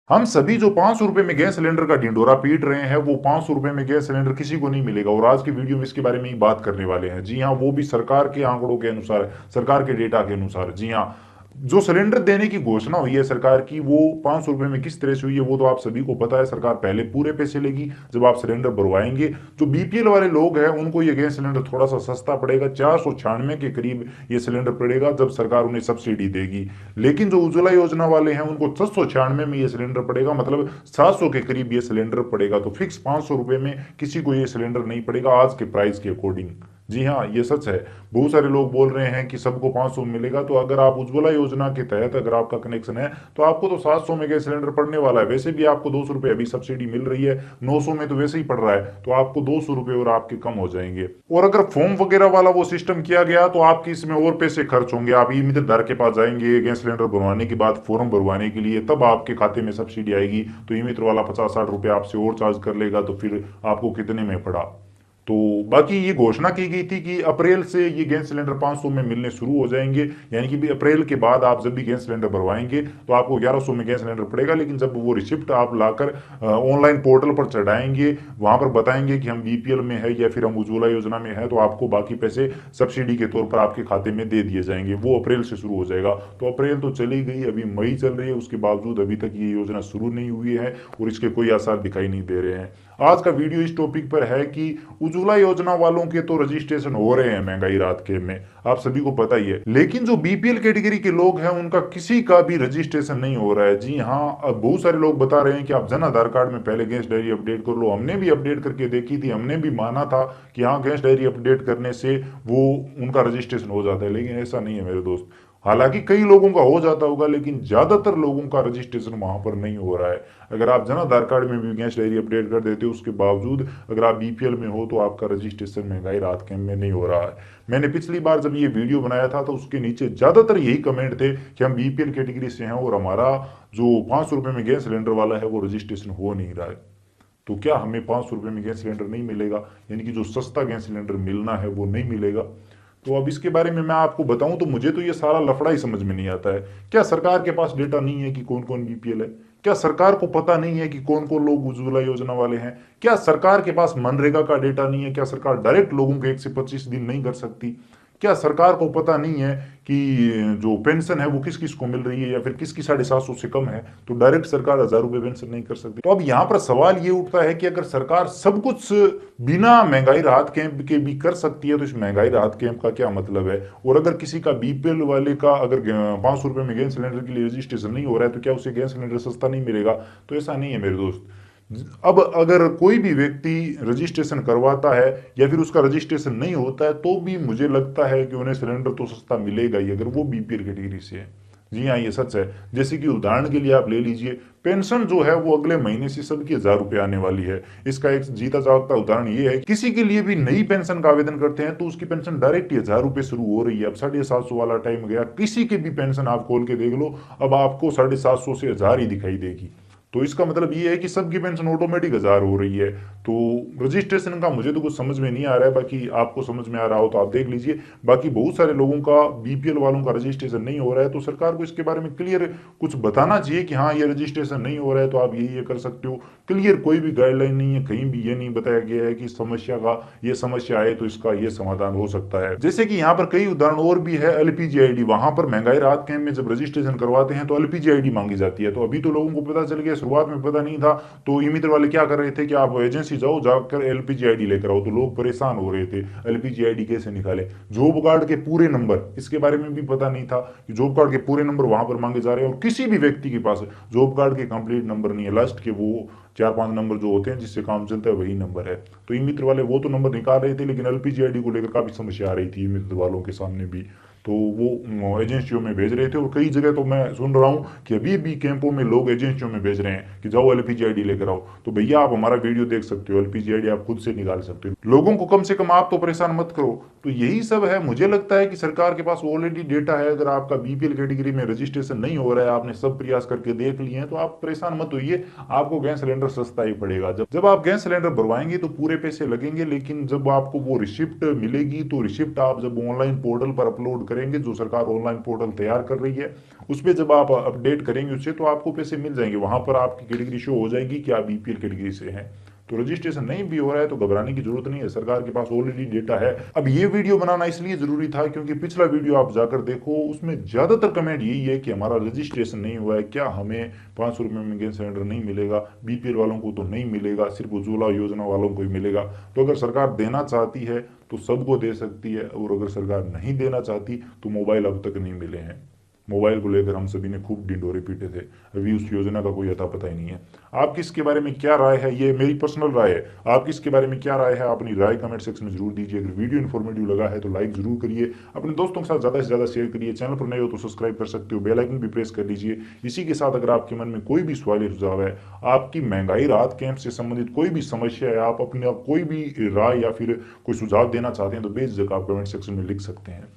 हम सभी जो 500 रुपए में गैस सिलेंडर का ढिंढोरा पीट रहे हैं, वो 500 रुपए में गैस सिलेंडर किसी को नहीं मिलेगा। और आज की वीडियो में इसके बारे में ही बात करने वाले हैं। जी हाँ, वो भी सरकार के आंकड़ों के अनुसार, सरकार के डेटा के अनुसार। जी हाँ, जो सिलेंडर देने की घोषणा हुई है सरकार की, वो 500 रुपए में किस तरह से हुई है वो तो आप सभी को पता है। सरकार पहले पूरे पैसे लेगी जब आप सिलेंडर भरवाएंगे। जो बीपीएल वाले लोग हैं उनको ये गैस सिलेंडर थोड़ा सा सस्ता पड़ेगा, 496 के करीब ये सिलेंडर पड़ेगा जब सरकार उन्हें सब्सिडी देगी। लेकिन जो उज्ज्वला योजना वाले हैं उनको 696 में ये सिलेंडर पड़ेगा, मतलब 700 के करीब ये सिलेंडर पड़ेगा। तो फिक्स 500 रुपए में किसी को ये सिलेंडर नहीं पड़ेगा आज के प्राइस के अकॉर्डिंग। जी हाँ, ये सच है। बहुत सारे लोग बोल रहे हैं कि सबको 500 में मिलेगा, तो अगर आप उज्ज्वला योजना के तहत अगर आपका कनेक्शन है तो आपको तो 700 में गैस सिलेंडर पड़ने वाला है। वैसे भी आपको 200 रुपये अभी सब्सिडी मिल रही है, 900 में तो वैसे ही पड़ रहा है, तो आपको 200 रुपये और आपके कम हो जाएंगे। और अगर फॉर्म वगैरह वाला वो सिस्टम किया गया तो आपकी इसमें और पैसे खर्च होंगे। आप ई मित्रधारक के पास जाएंगे गैस सिलेंडर बनवाने के बाद फॉर्म भरवाने के लिए, तब आपके खाते में सब्सिडी आएगी। तो ई मित्र वाला 50-60 रुपये आपसे और चार्ज कर लेगा, तो फिर आपको कितने में पड़ा। तो बाकी ये घोषणा की गई थी कि अप्रैल से ये गैस सिलेंडर 500 में मिलने शुरू हो जाएंगे। यानी कि भी अप्रैल के बाद आप जब भी गैस सिलेंडर भरवाएंगे तो आपको 1100 में गैस सिलेंडर पड़ेगा। लेकिन जब वो रिसिप्ट आप लाकर ऑनलाइन पोर्टल पर चढ़ाएंगे, वहां पर बताएंगे कि हम बीपीएल में है या फिर हम उज्ज्वला योजना में है, तो आपको बाकी पैसे सब्सिडी के तौर पर आपके खाते में दे दिए जाएंगे। वो अप्रैल से शुरू हो जाएगा। तो अप्रैल तो चली गई, अभी मई चल रही है, उसके बावजूद अभी तक ये योजना शुरू नहीं हुई है और इसके कोई आसार दिखाई नहीं दे रहे हैं। आज का वीडियो इस टॉपिक पर है कि उज्ज्वला योजना वालों के तो रजिस्ट्रेशन हो रहे हैं महंगाई राहत के में, आप सभी को पता ही है। लेकिन जो बीपीएल कैटेगरी के लोग हैं उनका किसी का भी रजिस्ट्रेशन नहीं हो रहा है। जी हाँ, अब बहुत सारे लोग बता रहे हैं कि आप जन आधार कार्ड में पहले गैस डायरी अपडेट कर लो। हमने भी अपडेट करके देखी थी, हमने भी माना था कि हाँ, गैस डायरी अपडेट करने से वो उनका रजिस्ट्रेशन हो जाता है, लेकिन ऐसा नहीं है मेरे दोस्त। हालांकि कई लोगों का हो जाता होगा, लेकिन ज्यादातर लोगों का रजिस्ट्रेशन वहां पर नहीं हो रहा है। अगर आप जन आधार कार्ड में भी गैस डायरी अपडेट कर देते हो, उसके बावजूद अगर आप बीपीएल में हो तो आपका रजिस्ट्रेशन महंगाई राहत कैंप में नहीं हो रहा है। मैंने पिछली बार जब ये वीडियो बनाया था तो उसके नीचे ज्यादातर यही कमेंट थे कि हम बीपीएल कैटेगरी से हैं और हमारा जो 500 रुपये में गैस सिलेंडर वाला है वो रजिस्ट्रेशन हो नहीं रहा है। तो क्या हमें 500 रुपये में गैस सिलेंडर नहीं मिलेगा, यानी कि जो सस्ता गैस सिलेंडर मिलना है वो नहीं मिलेगा। तो अब इसके बारे में मैं आपको बताऊं तो मुझे तो ये सारा लफड़ा ही समझ में नहीं आता है। क्या सरकार के पास डेटा नहीं है कि कौन कौन बीपीएल है? क्या सरकार को पता नहीं है कि कौन कौन लोग उज्ज्वला योजना वाले हैं? क्या सरकार के पास मनरेगा का डेटा नहीं है? क्या सरकार डायरेक्ट लोगों के 1 से 25 दिन नहीं कर सकती? क्या सरकार को पता नहीं है कि जो पेंशन है वो किस किस को मिल रही है, या फिर किसकी 750 से कम है, तो डायरेक्ट सरकार 1000 रुपये पेंशन नहीं कर सकती? तो अब यहाँ पर सवाल ये उठता है कि अगर सरकार सब कुछ बिना महंगाई राहत कैंप के भी कर सकती है तो इस महंगाई राहत कैंप का क्या मतलब है? और अगर किसी का बीपीएल वाले का अगर 500 रुपये में गैस सिलेंडर के लिए रजिस्ट्रेशन नहीं हो रहा है तो क्या उसे गैस सिलेंडर सस्ता नहीं मिलेगा? तो ऐसा नहीं है मेरे दोस्त। अब अगर कोई भी व्यक्ति रजिस्ट्रेशन करवाता है या फिर उसका रजिस्ट्रेशन नहीं होता है, तो भी मुझे लगता है कि उन्हें सिलेंडर तो सस्ता मिलेगा ही, अगर वो बीपीएल कैटेगरी से है। जी हाँ, ये सच है। जैसे कि उदाहरण के लिए आप ले लीजिए, पेंशन जो है वो अगले महीने से सबकी 1000 रुपये आने वाली है। इसका एक जीता जागता उदाहरण ये है, किसी के लिए भी नई पेंशन का आवेदन करते हैं तो उसकी पेंशन डायरेक्ट ही 1000 रुपये शुरू हो रही है। अब 750 वाला टाइम गया, किसी की भी पेंशन आप खोल के देख लो, अब आपको 750 से 1000 ही दिखाई देगी। तो इसका मतलब ये है कि सबकी पेंशन ऑटोमेटिक 1000 हो रही है। तो रजिस्ट्रेशन का मुझे तो कुछ समझ में नहीं आ रहा है, बाकी आपको समझ में आ रहा हो तो आप देख लीजिए। बाकी बहुत सारे लोगों का, बीपीएल वालों का रजिस्ट्रेशन नहीं हो रहा है, तो सरकार को इसके बारे में क्लियर कुछ बताना चाहिए कि हाँ, ये रजिस्ट्रेशन नहीं हो रहा है तो आप ये कर सकते हो। क्लियर कोई भी गाइडलाइन नहीं है, कहीं भी ये नहीं बताया गया है कि समस्या का, ये समस्या है तो इसका ये समाधान हो सकता है। जैसे कि यहाँ पर कई उदाहरण और भी है। एलपीजी आईडी, वहां पर महंगाई राहत कैंप में जब रजिस्ट्रेशन करवाते हैं तो एलपीजी आईडी मांगी जाती है। तो अभी तो लोगों को पता चल गया, शुरुआत में पता नहीं था। तो ई मित्र वाले क्या कर रहे थे कि आप एजेंसी जाओ, जाकर एलपीजी आईडी लेकर आओ, तो लोग परेशान हो रहे थे एलपीजी आईडी कैसे निकाले। जॉब कार्ड के पूरे नंबर, इसके बारे में भी पता नहीं था कि जॉब कार्ड के पूरे नंबर वहां पर मांगे जा रहे हैं, और किसी भी व्यक्ति के पास जॉब कार्ड के कंप्लीट नंबर नहीं है, लास्ट के वो 4-5 नंबर जो होते हैं जिससे काम चलता है वही नंबर है। तो ई मित्र वाले वो तो नंबर निकाल रहे थे, लेकिन एलपीजी आईडी को लेकर काफी समस्या आ रही थी ई मित्र वालों के सामने भी। तो वो एजेंसियों में भेज रहे थे, और कई जगह तो मैं सुन रहा हूँ कि अभी भी कैंपों में लोग एजेंसियों में भेज रहे हैं कि जाओ एलपीजी आईडी लेकर आओ। तो भैया, आप हमारा वीडियो देख सकते हो, एलपीजी आईडी आप खुद से निकाल सकते हो, लोगों को कम से कम आप तो परेशान मत करो। तो यही सब है। मुझे लगता है कि सरकार के पास ऑलरेडी डेटा है। अगर आपका बीपीएल कैटेगरी में रजिस्ट्रेशन नहीं हो रहा है, आपने सब प्रयास करके देख लिए हैं, तो आप परेशान मत होइए, आपको गैस सिलेंडर सस्ता ही पड़ेगा। जब जब आप गैस सिलेंडर भरवाएंगे तो पूरे पैसे लगेंगे, लेकिन जब आपको वो रिसिप्ट मिलेगी तो रिसिप्ट आप जब ऑनलाइन पोर्टल पर अपलोड करेंगे, जो सरकार ऑनलाइन पोर्टल तैयार कर रही है उस पर जब आप अपडेट करेंगे उससे, तो आपको पैसे मिल जाएंगे। वहां पर आपकी कैटेगरी शो हो जाएगी कि आप बीपीएल कैटेगरी से हैं। तो रजिस्ट्रेशन नहीं भी हो रहा है तो घबराने की जरूरत नहीं है, सरकार के पास ऑलरेडी डेटा है। अब ये वीडियो बनाना इसलिए जरूरी था क्योंकि पिछला वीडियो आप जाकर देखो, उसमें ज्यादातर कमेंट यही है कि हमारा रजिस्ट्रेशन नहीं हुआ है, क्या हमें 500 रुपये में गैस सिलेंडर नहीं मिलेगा, बीपीएल वालों को तो नहीं मिलेगा, सिर्फ उज्ज्वला योजना वालों को ही मिलेगा। तो अगर सरकार देना चाहती है तो सबको दे सकती है, और अगर सरकार नहीं देना चाहती तो मोबाइल अब तक नहीं मिले हैं। मोबाइल को लेकर हम सभी ने खूब ढिंढोरे पीटे थे, अभी उस योजना का कोई अता पता ही नहीं है। आपकी इसके बारे में क्या राय है, ये मेरी पर्सनल राय है, आपकी इसके बारे में क्या राय है, अपनी राय कमेंट सेक्शन में जरूर दीजिए। अगर वीडियो इन्फॉर्मेटिव लगा है तो लाइक जरूर करिए, अपने दोस्तों के साथ ज़्यादा से ज़्यादा शेयर करिए, चैनल पर नए हो तो सब्सक्राइब कर सकते हो, बेल आइकन भी प्रेस कर लीजिए। इसी के साथ अगर आपके मन में कोई भी सवाल या सुझाव है, आपकी महंगाई राहत कैंप से संबंधित कोई भी समस्या है, आप अपनी कोई भी राय या फिर कोई सुझाव देना चाहते हैं तो बेझिझक आप कमेंट सेक्शन में लिख सकते हैं।